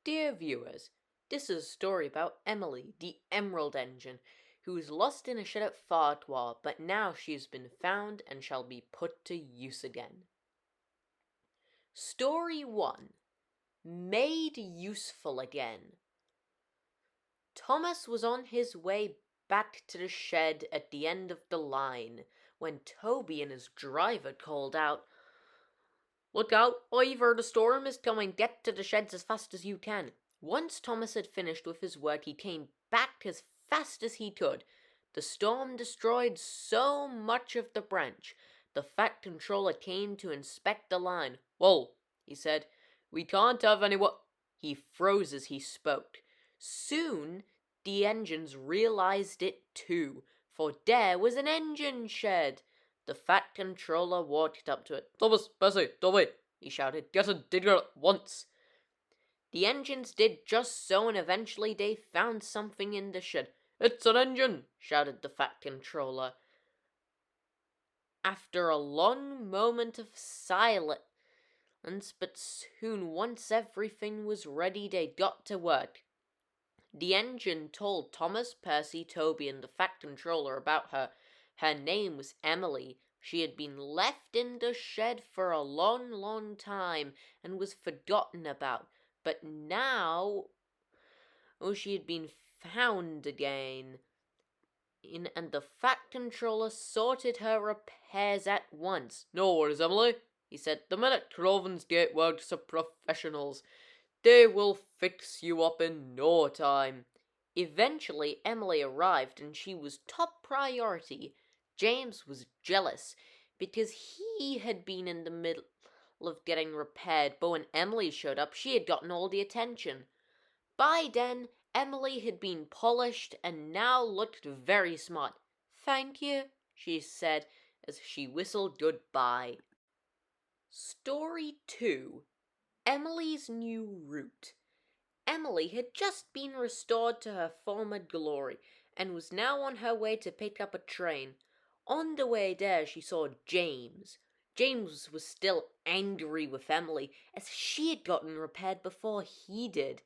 Dear viewers, this is a story about Emily, the Emerald Engine, who was lost in a shed at Farquhar, but now she has been found and shall be put to use again. Story 1. Made Useful Again. Thomas was on his way back to the shed at the end of the line when Toby and his driver called out, "Look out, Ivor, the storm is coming. Get to the sheds as fast as you can." Once Thomas had finished with his work, he came back as fast as he could. The storm destroyed so much of the branch. The Fat Controller came to inspect the line. "Well," he said, "we can't have any what—" He froze as he spoke. Soon the engines realized it too, for there was an engine shed. The Fat Controller walked up to it. "Thomas, Bessie, Toby," he shouted, "get a digger at once." The engines did just so, and eventually they found something in the shed. "It's an engine!" shouted the Fat Controller. After a long moment of silence, but soon, once everything was ready, they got to work. The engine told Thomas, Percy, Toby, and the Fat Controller about her. Her name was Emily. She had been left in the shed for a long, long time and was forgotten about. But now, she had been found again. And the Fat Controller sorted her repairs at once. "No worries, Emily," he said. "The men at Crovan's Gate works are professionals. They will fix you up in no time." Eventually, Emily arrived, and she was top priority. James was jealous because he had been in the middle of getting repaired, but when Emily showed up, she had gotten all the attention. By then, Emily had been polished and now looked very smart. "Thank you," she said as she whistled goodbye. Story 2. Emily's New Route. Emily had just been restored to her former glory and was now on her way to pick up a train. On the way there, she saw James. James was still angry with Emily as she had gotten repaired before he did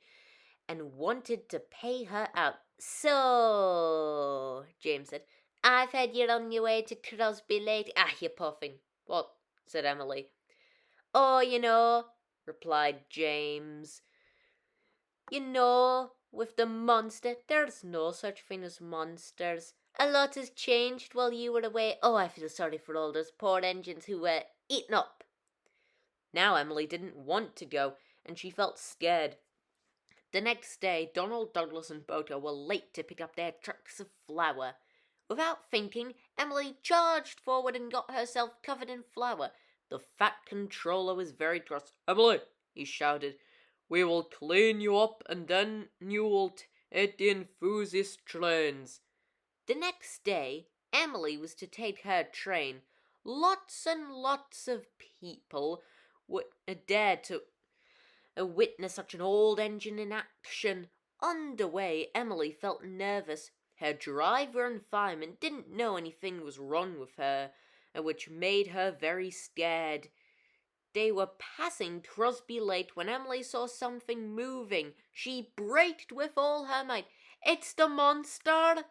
and wanted to pay her out. "So," James said, "I've heard you're on your way to Crosby Lake." "Ah, you poor thing." "What?" said Emily. "Oh, you know," replied James. "You know, with the monster, there's no such thing as monsters. A lot has changed while you were away. Oh, I feel sorry for all those poor engines who were eaten up." Now Emily didn't want to go, and she felt scared. The next day, Donald, Douglas, and Boto were late to pick up their trucks of flour. Without thinking, Emily charged forward and got herself covered in flour. The Fat Controller was very cross. "Emily," he shouted, "we will clean you up and then you will take the enthusiast trains." The next day, Emily was to take her train. Lots and lots of people would dare to witness such an old engine in action. On the way, Emily felt nervous. Her driver and fireman didn't know anything was wrong with her, which made her very scared. They were passing Crosby Lake when Emily saw something moving. She braked with all her might. "It's the monster!"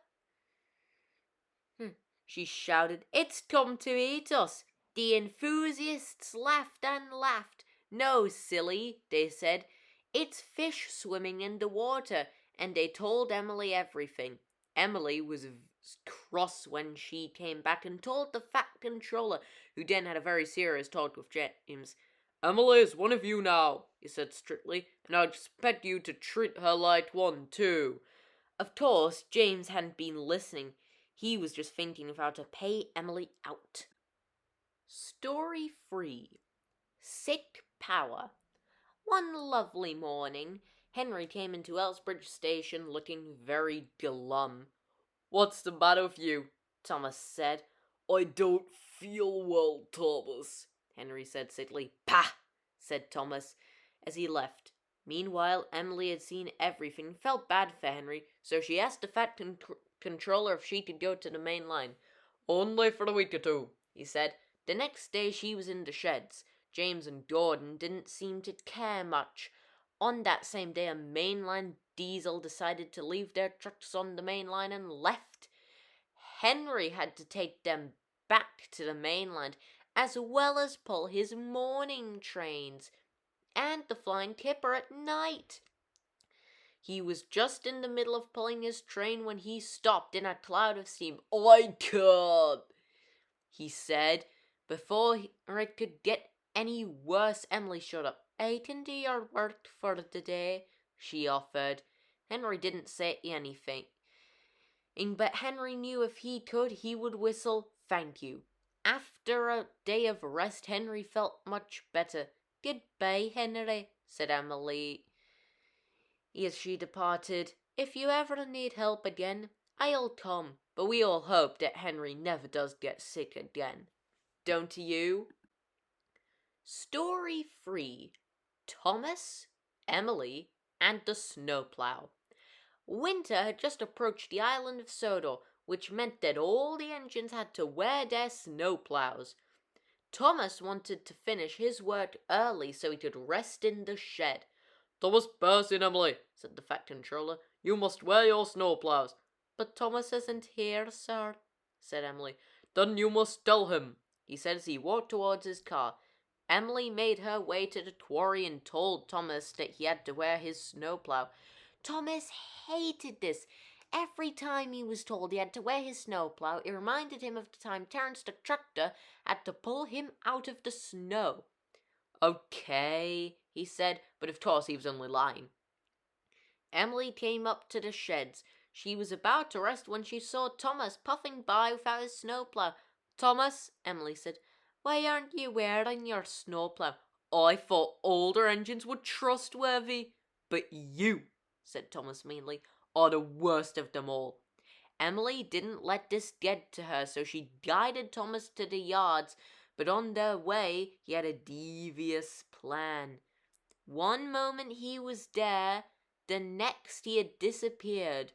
she shouted. "It's come to eat us." The enthusiasts laughed and laughed. "No, silly," they said. "It's fish swimming in the water." And they told Emily everything. Emily was cross when she came back and told the Fat Controller, who then had a very serious talk with James. "Emily is one of you now," he said strictly, "and I expect you to treat her like one, too." Of course, James hadn't been listening. He was just thinking of how to pay Emily out. Story 3. Sick Power. One lovely morning, Henry came into Elsbridge Station looking very glum. "What's the matter with you?" Thomas said. "I don't feel well, Thomas," Henry said sickly. "Pah!" said Thomas as he left. Meanwhile, Emily had seen everything, felt bad for Henry, so she asked the Fat Controller if she could go to the main line. "Only for a week or two," he said. The next day she was in the sheds. James and Gordon didn't seem to care much. On that same day, a mainline diesel decided to leave their trucks on the main line and left. Henry had to take them back to the mainland, as well as pull his morning trains and the Flying Kipper at night. He was just in the middle of pulling his train when he stopped in a cloud of steam. "I can't," he said. Before it could get any worse, Emily showed up. "I can do your work for the day," she offered. Henry didn't say anything, but Henry knew if he could, he would whistle "thank you." After a day of rest, Henry felt much better. "Goodbye, Henry," said Emily as she departed. "If you ever need help again, I'll come." But we all hope that Henry never does get sick again. Don't you? Story 3. Thomas, Emily, and the Snowplow. Winter had just approached the island of Sodor, which meant that all the engines had to wear their snowplows. Thomas wanted to finish his work early so he could rest in the shed. "Thomas, Percy, and Emily," said the Fat Controller, "you must wear your snowplows." "But Thomas isn't here, sir," said Emily. "Then you must tell him," he said as he walked towards his car. Emily made her way to the quarry and told Thomas that he had to wear his snowplow. Thomas hated this. Every time he was told he had to wear his snowplow, it reminded him of the time Terence the tractor had to pull him out of the snow. "Okay," he said, but of course he was only lying. Emily came up to the sheds. She was about to rest when she saw Thomas puffing by without his snowplow. "Thomas," Emily said, "why aren't you wearing your snowplow?" "I thought older engines were trustworthy." "But you," said Thomas meanly, "are the worst of them all." Emily didn't let this get to her, so she guided Thomas to the yards, but on their way he had a devious plan. One moment he was there, the next he had disappeared.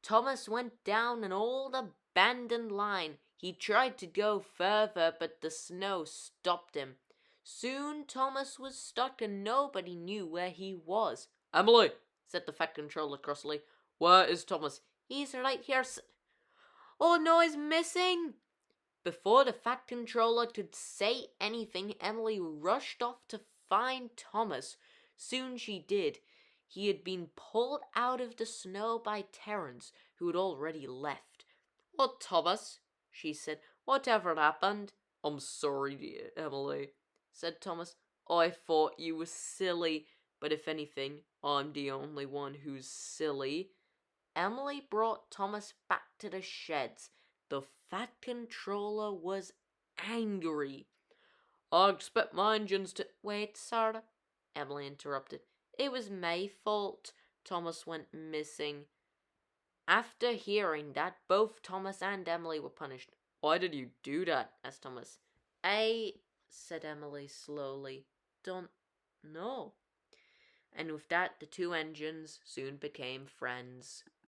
Thomas went down an old abandoned line. He tried to go further, but the snow stopped him. Soon Thomas was stuck and nobody knew where he was. "Emily," said the Fat Controller crossly, "where is Thomas?" "He's right here, Oh no, he's missing!" Before the Fat Controller could say anything, Emily rushed off to find Thomas. Soon she did. He had been pulled out of the snow by Terence, who had already left. "Oh, Thomas," she said, "whatever happened?" "I'm sorry, dear Emily," said Thomas. "I thought you were silly, but if anything, I'm the only one who's silly." Emily brought Thomas back to the sheds. The Fat Controller was angry. "I expect my engines to—" "Wait, sir," Emily interrupted. "It was my fault Thomas went missing." After hearing that, both Thomas and Emily were punished. "Why did you do that?" asked Thomas. "I," said Emily slowly, "don't know." And with that, the two engines soon became friends.